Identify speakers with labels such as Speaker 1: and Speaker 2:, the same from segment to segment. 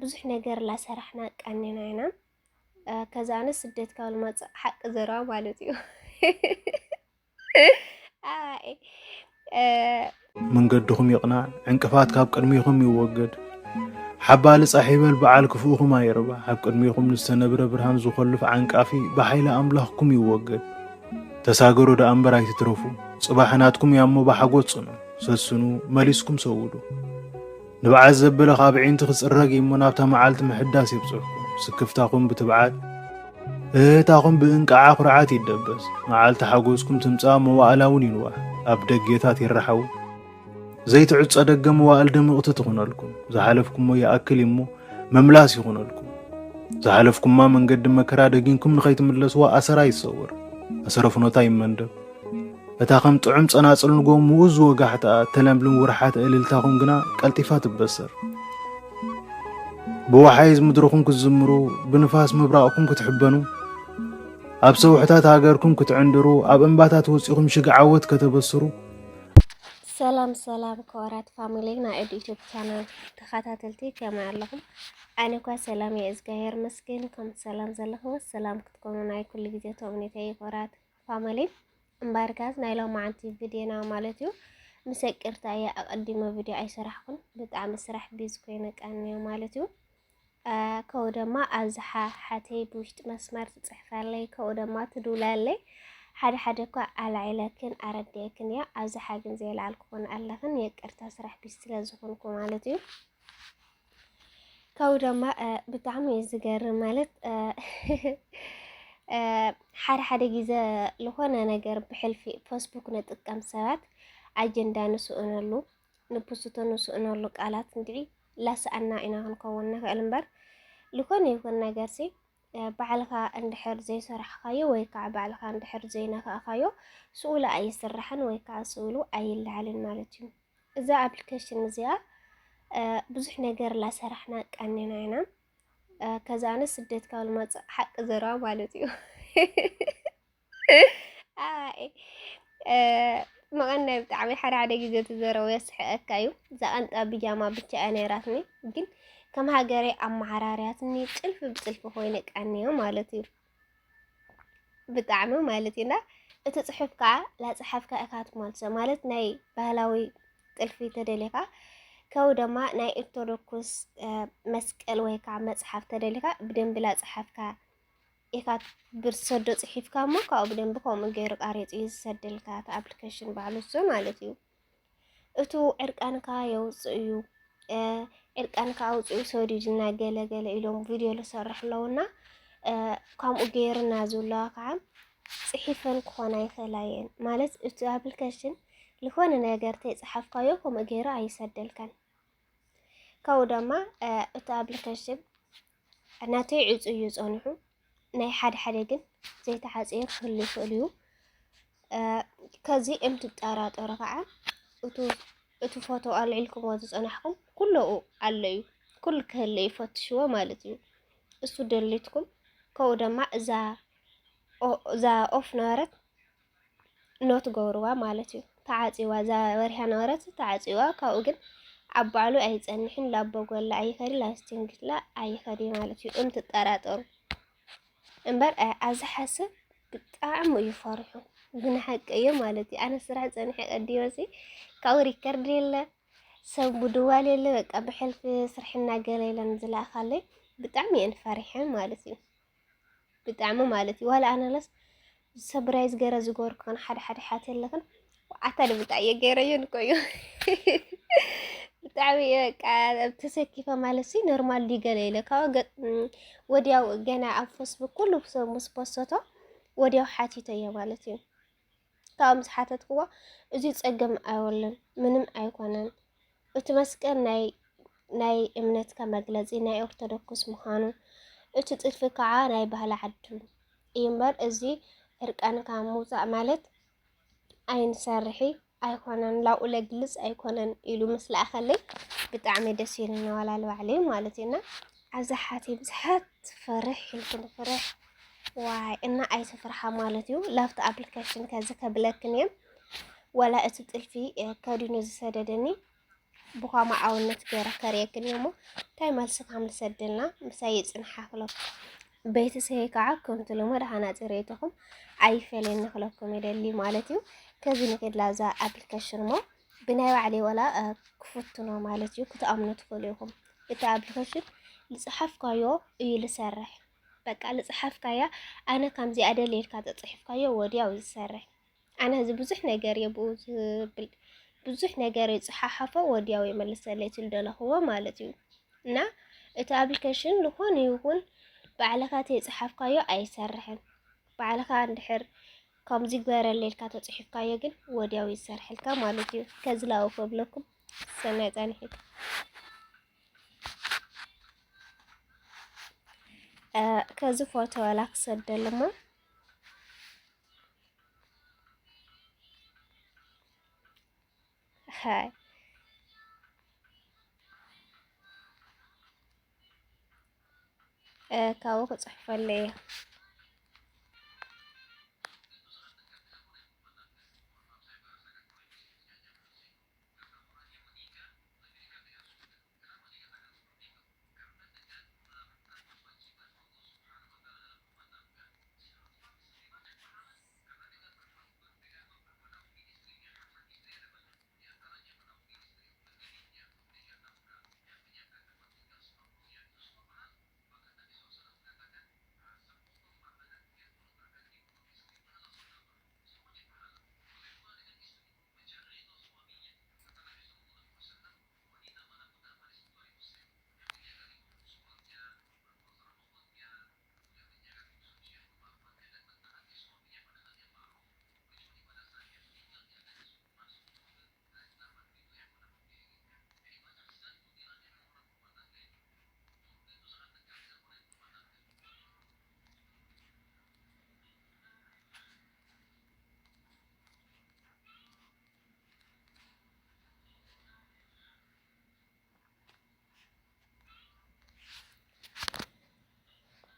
Speaker 1: ብዙሕ ነገር ላሰራሕና ቀኒና ኢና ከዛነ ስደት ካብ ልመጽእ ሓቂ ዘረባ ማለት እዩ ኣይ
Speaker 2: መንገድኹም ይቕናዕ ዕንቅፋት ካብ ቅድሚኹም ይወገድ ሓባሊ ጻሒበል በዓል ክፉኡኹም ኣይርባ ኣብ ቅድሚኹም ንዝተነብረ ብርሃን ዝኸልፍ ዓንቃፊ ብሓይሊ ኣምላኽኩም ይወገድ ተሳገሩ ዳ እምበር ኣይትትረፉ ጽባሕናትኩም ያሞ ብሓጎት ጽኑ ሰስኑ መሊስኩም ሰውዱ ንበዓል ዘበለ ካብ ዒንቲ ክጽረግ እሞ ናብታ መዓልቲ ምሕዳስ ይብጽሕኩም ስክፍታኹም ብትብዓት እህታኹም ብእንቃዓ ኹርዓት ይደበስ መዓልቲ ሓጎስኩም ትምጻእ መዋእላውን ይንዋሕ ኣብ ደጌታት ይረሓው ዘይትዕጸ ደገ መዋእል ድምቕቲ ትኹነልኩም ዝሓለፍኩሞ ይኣክል እሞ መምላስ ይኹነልኩም ዝሓለፍኩማ መንገዲ መከራ ደጊንኩም ንኸይትምለስዋ ኣሰራ ይሰወር ኣሰረ ፍኖታ ይመንደብ እታ ከም ጥዑም ጸናጽል ንጎም ምኡዝ ወጋሕታ ተለምልም ውርሓት እልልታኹም ግና ቀልጢፋ ትበሰር ብወሓይዝ ምድርኹም ክትዝምሩ ብንፋስ ምብራቕኩም ክትሕበኑ ኣብ ሰውሕታት ሃገርኩም ክትዕንድሩ ኣብ እምባታት ወፂኹም ሽግዓወት ከተበስሩ
Speaker 1: ሰላም ከወራት ፋሚሊ ናይ ዩቲዩብ ቻናል ተኸታተልቲ ከመይ ኣለኹም ኣነ ኳ ሰላም የእግዚአብሔር መስገን ከም ሰላም ዘለኹም ሰላም ክትኮኑ ናይ ኩሉ ግዜ ተምኔተይ ከወራት ፋሚሊ እምባርካዝ ናይ ሎማዓንቲ ቪድዮና ማለት እዩ ምስቅርታ እያ ኣቀዲመ ቪድዮ ኣይሰራሕኩን ብጣዕሚ ስራሕ ቢዝ ኮይነ ቀኒዮ ማለት እዩ ከው ደማ ኣብዝሓ ሓተይ ብውሽጢ መስመር ትጽሕፋለይ ከው ደማ ትድውላለይ ሓደ እኳ ኣላዕለክን ኣረድየክን እያ ኣብዝሓ ግን ዘይለዓልኩን ኣለኽን የቅርታ ስራሕ ቢዝ ስለዝኾንኩ ማለት እዩ ከው ደማ ብጣዕሚ ዝገርም ማለት ሓደ ጊዜ ለሆነ ነገር ብሕልፊ ፌስቡክ ነጥቀም ሰባት ኣጀንዳ ንስኡነሉ ንፖስቶ ንስኡነሉ ቃላት እንግዲህ ላስኣና ኢና ክንከውን ንኽእል እምበር ለሆነ ይኹን ነገር ሲ ባዕልኻ እንድሕር ዘይሰራሕካዮ ወይ ከዓ ባዕልኻ እንድሕር ዘይነካእካዮ ስኡሉ ኣይስራሕን ወይ ከዓ ስኡሉ ኣይለዓልን ማለት እዩ እዛ ኣፕሊኬሽን እዚኣ ብዙሕ ነገር ላሰራሕና ቀኒና ኢና ከዛነ ስደት ካብ ልመጽእ ሓቂ ዘረባ ማለት እዩ ኣይ መቐናይ ብጣዕሚ ሓደ ጊዜ ትዘረው የስሕቀካ እዩ ዛቐንጣ ብጃማ ብቻ ነይራትኒ ግን ከም ሃገሬ ኣመዓራርያትኒ ጥልፊ ብጥልፊ ኮይኑ ቀኒዮ ማለት እዩ ብጣዕሚ ማለት ኢና እቲ ጽሑፍ ከዓ ላጽሓፍካ ኢኻ ትመልሶ ማለት ናይ ባህላዊ ጥልፊ ተደሊኻ ከው ደማ ናይ ኦርቶዶክስ መስቀል ወይ ከዓ መጽሓፍ ተደሊኻ ብደንብ ላጽሓፍካ ኢኻ ብርሰዶ ጽሒፍካ እሞ ካብኡ ብደንብ ከምኡ ገይሩ ቃሪጹ ዝሰድልካ እቲ ኣፕሊኬሽን ባዕሉ እሱ ማለት እዩ እቱ ዕርቃንካ የውፅእ እዩ ዕርቃንካ ኣውፅኡ ሰዲድና ገለገለ ኢሎም ቪድዮ ልሰርሕ ኣለውና ከምኡ ገይርና ዘለዋ ከዓ ጽሒፈን ክኾና ይኽእላየን ማለት እቲ ኣፕሊኬሽን ልኾነ ነገር ተይጽሓፍካዮ ከምኡ ገይሩ ኣይሰደልካን ከው ደማ እቲ ኣፕሊኬሽን ናተይ ዕፁ እዩ ጸኒሑ ናይ ሓደ ግን ዘይተሓጽየ ክህሉ ይኽእል እዩ ከዚ እምትጠራጠሩ ከዓ እቱ ፎቶ ኣልዒልኩምዎ ዝጸናሕኩም ኩሉኡ ኣሎ እዩ ኩሉ ክህሉ ይፈትሽዎ ማለት እዩ እሱ ደሊትኩም ከው ደማ እዛ ኦፍ ነበረት ኖት ገብርዋ ማለት እዩ ተዓጽዋ እዛ ወርሃ ነበረት ተዓጽዋ ካብኡ ግን ኣብ ባዕሉ ኣይጸንሕን ላበጎላ ኣይኸዲ ላስቲንግላ ኣይኸዲ ማለት እዩ እምትጠራጠሩ እምበር ኣዝሓስብ ብጣዕሚ እዩ ፈሪሑ ብንሓቂ እዩ ማለት እዩ ኣነ ስራሕ ጸኒሐ ቀዲመሲ ካብኡ ሪከርድ የለ ሰብ ብድዋል የለ በቃ ብሕልፊ ስርሕና ገለይለን ዝለኣኻለይ ብጣዕሚ እየን ፈሪሐን ማለት እዩ ብጣዕሚ ማለት እዩ ዋላ ኣነለስ ሰብራይዝ ገይረ ዝገበርኩ ከን ሓደ ሓት የለኽን ዓታድ ብጣዕየ ገይረዮ ንኮዩ ብጣዕሚ በቃ ተሰኪፈ ማለት ሲ ኖርማል ዲገለ ኢለ ካብ ወዲያው ገና ኣብ ፌስቡክ ኩሉ ሰብ ምስ ፖስቶ ወዲያው ሓቲተየ ማለት እዩ ካብ ምስ ሓተትክዎ እዚ ጸገም ኣይወለን ምንም ኣይኮነን እቲ መስቀል ናይ እምነትካ መግለጺ ናይ ኦርቶዶክስ ምዃኑ እቲ ጥልፊ ከዓ ናይ ባህሊ ዓዱ እምበር እዚ ዕርቃንካ ምውፃእ ማለት ኣይንሰርሒ ኣይኮነን ላኡ ለግልጽ ኣይኮነን ኢሉ ምስ ለኣኸለይ ብጣዕሚ ደስ ይለኒ ዋላ ልባዕለይ ማለት እዩና ኣብዝሓት ብዙሓት ፍርሕ ኢልኩን ፍርሕ ዋይ እና ኣይተፍርሓ ማለት እዩ ላፍቲ ኣፕሊኬሽን ከዚ ከብለክን እየ ዋላ እቲ ጥልፊ ከዲኑ ዝሰደደኒ بخام عاونت جرا كريكن يومو تاي مالسك عم لسدلنا مسايد نحاكلو بيت سهيك كنت لمر هنا تريتكم أي فعلين نخلقكم يدلي مالتيو كذي نكد لازا أبليكيشن مو بناء عليه ولا كفتنا مالتيو كتأمنوا تقوليهم إنت أبليكيشن لصحف كايو يلسرح بقى لصحف كايا أنا كم زي أدليل كات صحف كايو وديا ويسرح أنا هذا بزح نجار يبوز بزح نجار يصححفه وديا ويملسلي تلدله هو مالتيو نا إنت أبليكيشن لهون يكون بعلكات يصحف كايو أي سرحن بعلكات دحر كم زي غير الليل كاتو صحف كايو جن وديا ويسرح لك مالتيو كزلاو قبلكم سنة تانية كذا فوتو لاك سدلما هاي كاو كصحف اللي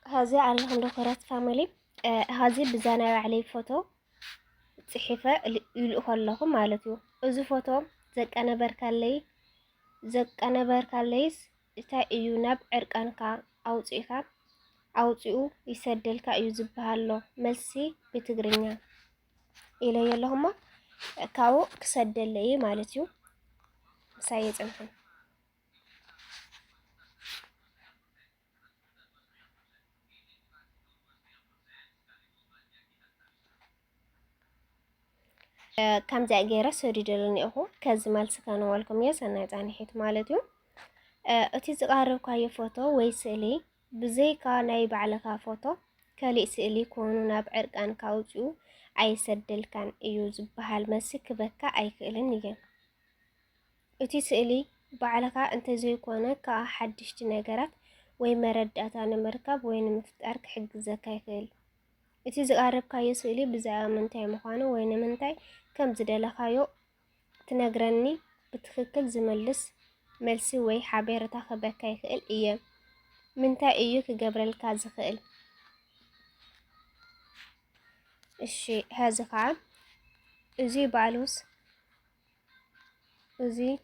Speaker 1: هذه علىهم دكتورات فاميلي هذه بزانا عليه فوتو صحيفة يلقوا لهم مالتو إذا فوتو زك أنا بركاليس إتا إيوناب عرقانكا أوصيو يسدلكا يزبهالو ملسي بتغرينيا إلى يلهما كاو كسدل لي مالتو مسايد أنهم كم زاجيرة سوري دلني أهو كزمال سكانو والكم يسنا يعني حيت مالتو أتي زقارب كاي فوتو ويسلي بزيكا نايب على فوتو كالي سئلي كونو ناب عرقان كاوتو أي سدل كان يوز بهالمسك بكا أي كيلن يجن أتي سئلي بعلكا أنت زي كونا كحدشت نجارات ويمرد مركب وين مفترك حق زكاي كيل أتي زقارب كاي سئلي بزا منتاي مخانو وين منتاي كم زدلكايو تنجرني بتخكل زملس ملسي وي حبيرتا خبكا يخيل إياه منتا إيوك جبريل كاز خيل الشيء هذا كعب أزي بعلوس أزي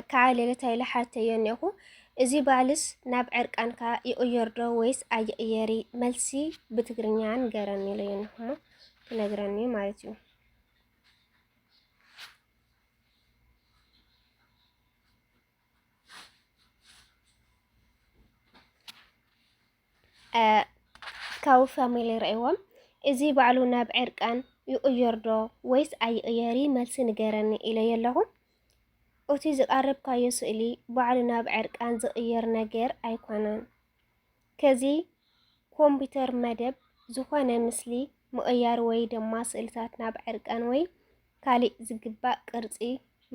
Speaker 1: كعالي لتايل حتى ينيهو إزي بالس ناب عرقانكا يقيردو ويس أي إياري ملسي بتغرنيان غراني لينهما تنغراني مالتيو كاو فاميلي رأيوام إزي بعلو ناب عرقان يقيردو ويس أي إياري ملسي نغراني إلي يلهم እቲ ዝቐርብካዮ ስእሊ ባዕሉ ናብ ዕርቃን ዝቕየር ነገር ኣይኮነን። ከዚ ኮምፒተር መደብ ዝኾነ ምስሊ ምቕያር ወይ ድማ ስእልታት ናብ ዕርቃን ወይ ካልእ ዝግባእ ቅርጺ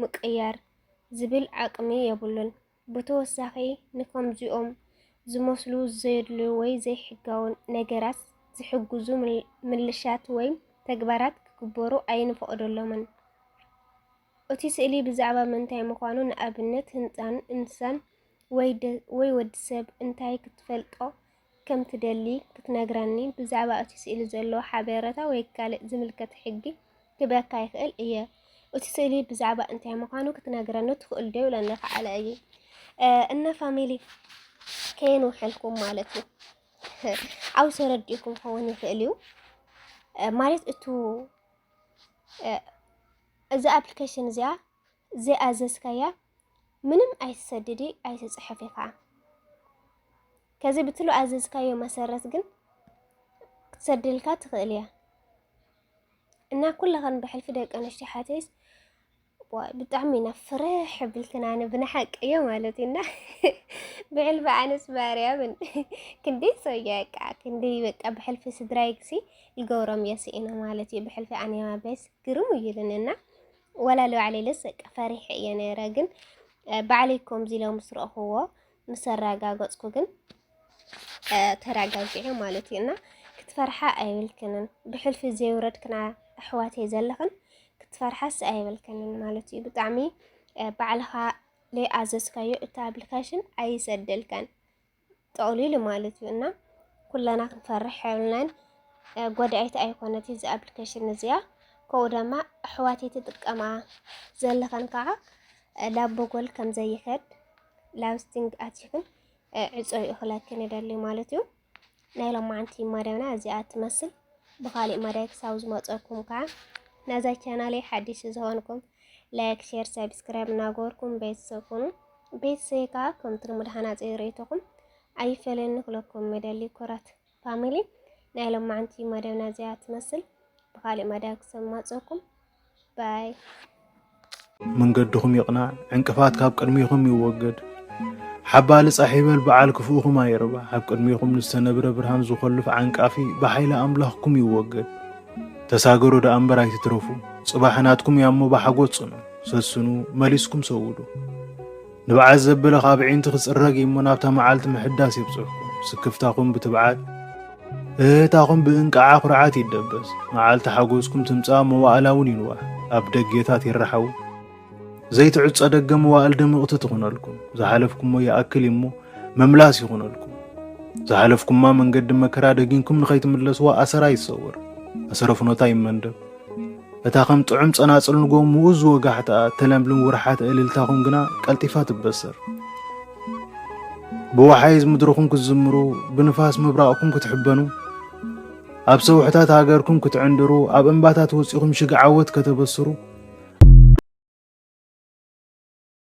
Speaker 1: ምቕያር ዝብል ዓቕሚ የብሉን። ብተወሳኺ ንከምዚኦም ዝመስሉ ዘድልዩ ወይ ዘይሕጋውን ነገራት ዝሕግዙ ምልሻት ወይ ተግባራት ክግበሩ ኣይንፈቕደሎምን። እቲ ስእሊ ብዛዕባ ምንታይ ምዃኑ ንኣብነት ህንጻን እንስሳን ወይ ወዲ ሰብ እንታይ ክትፈልጦ ከም ትደሊ ክትነግረኒ ብዛዕባ እቲ ስእሊ ዘለዎ ሓበሬታ ወይ ካልእ ዝምልከት ሕጊ ክበካ ይኽእል እየ። እቲ ስእሊ ብዛዕባ እንታይ ምዃኑ ክትነግረኒ ትኽእል ዶ ይብለኒ ከዓለ እዩ። እነ ፋሚሊ ከየንውሕልኩም ማለት እዩ ኣብ ተረዲእኩም ክኸውን ይኽእል እዩ ማለት እዚ ኣፕሊኬሽን እዚኣ ዘይኣዘዝካያ ምንም ኣይትሰድዲ ኣይትፅሕፍ ኢኻ። ከዚ ብትሉ ኣዘዝካዮ መሰረት ግን ክትሰድልካ ትኽእል እያ እና ኩለኸን ብሕልፊ ደቂ ኣንስትዮ ሓተይስ ብጣዕሚ ኢና ፍርሕ ብልክና ብንሓቂ እዮ ማለት እና ብሕልፊ ኣነስ ማርያምን ክንደይ ሰያቃ ክንደይ በቃ ብሕልፊ ስድራይ ግሲ ይገብሮም የስኢና ማለት እዩ። ብሕልፊ ኣነያ በስ ግርም ይልንና ወላ ለባዕለይ ለሰቀ ፈሪሕ እየ ነይረ። ግን ባዕለይ ከምዚ ኢሎም ምስ ረእኽዎ ምስ ኣረጋገፅኩ ግን ተረጋጊዐ ማለት እዩ እና ክትፈርሓ ኣይብልክንን። ብሕልፊ ዘይውረድክና ኣሕዋተይ ዘለኽን ክትፈርሓስ ኣይብልክንን ማለት እዩ። ብጣዕሚ ባዕልኻ ዘይኣዘዝካዮ እቲ ኣፕሊኬሽን ኣይሰደልካን ጠቕሊሉ ማለት እዩ እና ኩለና ክንፈርሕ የብልናን። ጎዳኢቲ ኣይኮነት እዚ ኣፕሊኬሽን እዚኣ። ከምኡ ድማ ኣሕዋተይ ትጥቀማ ዘለኸን ከዓ ላቦጎል ከም ዘይከድ ላብስቲንግ ኣትይኽን ዕፆ ይእኽለክን ይደሊ ማለት እዩ። ናይ ሎማዓንቲ መደብና እዚኣ ትመስል። ብኻሊእ መዳይ ክሳብ ዝመፀኩም ከዓ ናዛ ቻናለይ ሓዲሽ ዝኾንኩም ላይክ፣ ሼር፣ ሰብስክራይብ እናገበርኩም ቤተሰብ ኩኑ። ቤተሰብ ከዓ ከምቲ ምድሓናፀይ ርእይተኩም ኣይፈለኒ ክለኩም ይደሊ ኩራት ፋሚሊ። ናይ ሎማዓንቲ መደብና እዚኣ ትመስል። ብኻሊእ መዳይ ክሳብ ዝመፀኩም ባይ።
Speaker 2: መንገድኹም ይቕናዕ፣ ዕንቅፋት ካብ ቅድሚኹም ይወገድ። ሓባሊ ጻሒበል በዓል ክፉእኹም ኣይርባሕ። ኣብ ቅድሚኹም ንዝተነብረ ብርሃን ዝኸልፍ ዓንቃፊ ብሓይሊ ኣምላኽኩም ይወገድ። ተሳገሩ ዳ እምበር ኣይትትረፉ። ጽባሕናትኩም ያሞ ብሓጎስ ጽኑ። ሰስኑ መሊስኩም ሰውዱ። ንበዓል ዘበለ ካብ ዒንቲ ክጽረግ እሞ ናብታ መዓልቲ ምሕዳስ የብጽሕኩም። ስክፍታኹም ብትብዓት እህታኹም ብእንቃዓ ኩርዓት ይደበስ። መዓልቲ ሓጎስኩም ትምጻእ መዋእላውን ይንዋሕ። ኣብ ደጌታት ይረሓቡ። ዘይትዕፀ ደገ መዋእል ድምቕቲ ትኹነልኩም። ዝሓለፍኩሞ ይኣክል እሞ መምላስ ይኹነልኩም። ዝሓለፍኩማ መንገዲ መከራ ደጊንኩም ንኸይትምለስዋ ኣሰራ ይሰውር። ኣሰረ ፍኖታ ይመንደብ። እታ ከም ጥዑም ጸናጽል ንጎም ምኡዝ ወጋሕታ ተለምልም ውርሓት እልልታኹም ግና ቀልጢፋ ትበሰር። ብወሓይዝ ምድርኹም ክትዝምሩ ብንፋስ ምብራቕኩም ክትሕበኑ ኣብ ሰውሕታት ሃገርኩም ክትዕንድሩ ኣብ እምባታት ወፂኹም ሽግዓወት ከተበስሩ